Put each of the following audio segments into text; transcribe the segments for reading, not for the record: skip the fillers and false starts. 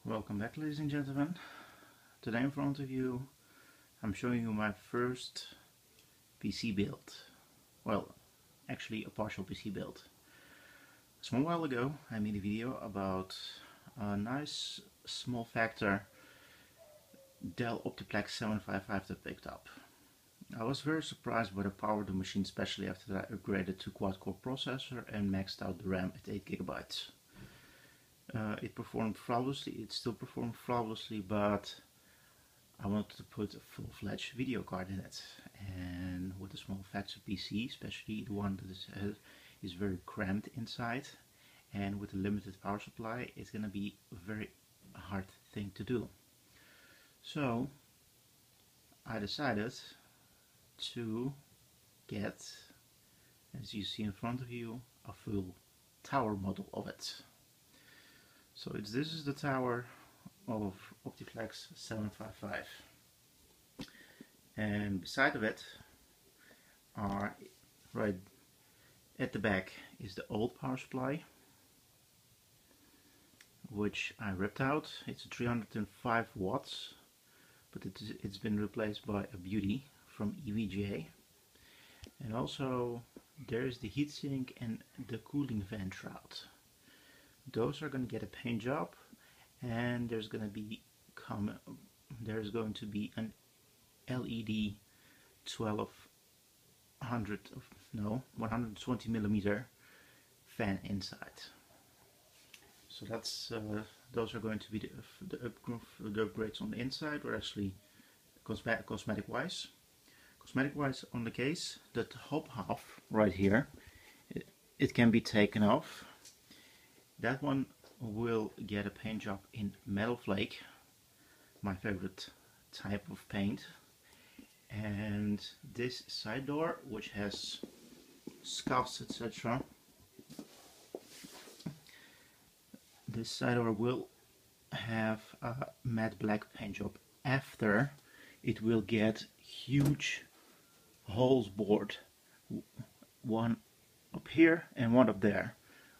Welcome back, ladies and gentlemen. Today in front of you I'm showing you my first PC build. Well, actually a partial PC build. A small while ago I made a video about a nice small factor Dell Optiplex 755 that I picked up. I was very surprised by the power of the machine, especially after that I upgraded to quad-core processor and maxed out the RAM at 8 GB. It performed flawlessly, it still performed flawlessly, but I wanted to put a full-fledged video card in it. And with a small factor PC, especially the one that is very cramped inside, and with a limited power supply, it's going to be a very hard thing to do. So I decided to get, as you see in front of you, a full tower model of it. So this is the tower of Optiplex 755, and beside of it are, right at the back, is the old power supply, which I ripped out. It's 305 watts, but it's been replaced by a beauty from EVGA. And also there is the heatsink and the cooling vent shroud. Those are going to get a paint job, and there's going to be an LED 120 millimeter fan inside. So that's those are going to be the upgrades on the inside, or actually cosmetic wise. Cosmetic wise on the case, the top half right here, it can be taken off. That one will get a paint job in metal flake, my favorite type of paint. And this side door, which has scuffs, etc., this side door will have a matte black paint job. After, it will get huge holes bored, one up here and one up there,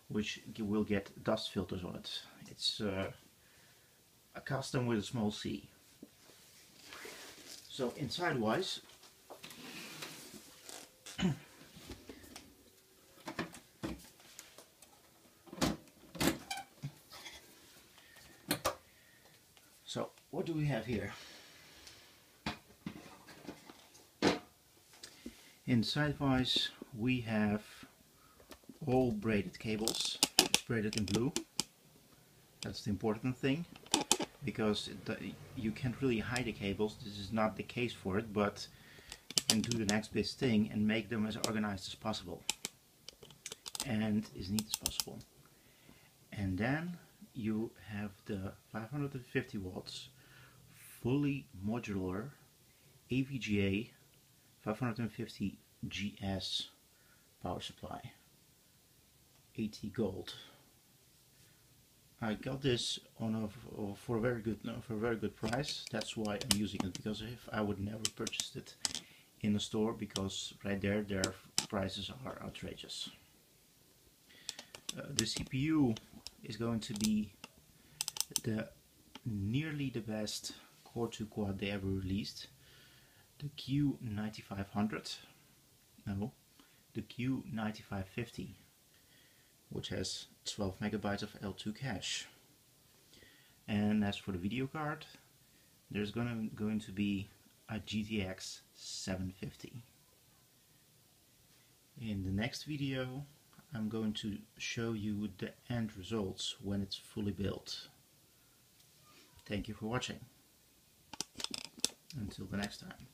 which will get dust filters on it. It's a custom with a small c. So inside wise, so what do we have here? Inside wise we have all braided cables. It's braided in blue. That's the important thing, because you can't really hide the cables. This is not the case for it, but you can do the next best thing and make them as organized as possible and as neat as possible. And then you have the 550 watts fully modular EVGA 550 GS power supply, 80 gold. I got this for a very good price. That's why I'm using it, because if I would never purchased it in a store, because right there their prices are outrageous. The CPU is going to be nearly the best Core 2 quad they ever released, the Q9500. No, the Q9550, which has 12 megabytes of L2 cache. And as for the video card, there's going to be a GTX 750. In the next video I'm going to show you the end results when it's fully built. Thank you for watching. Until the next time.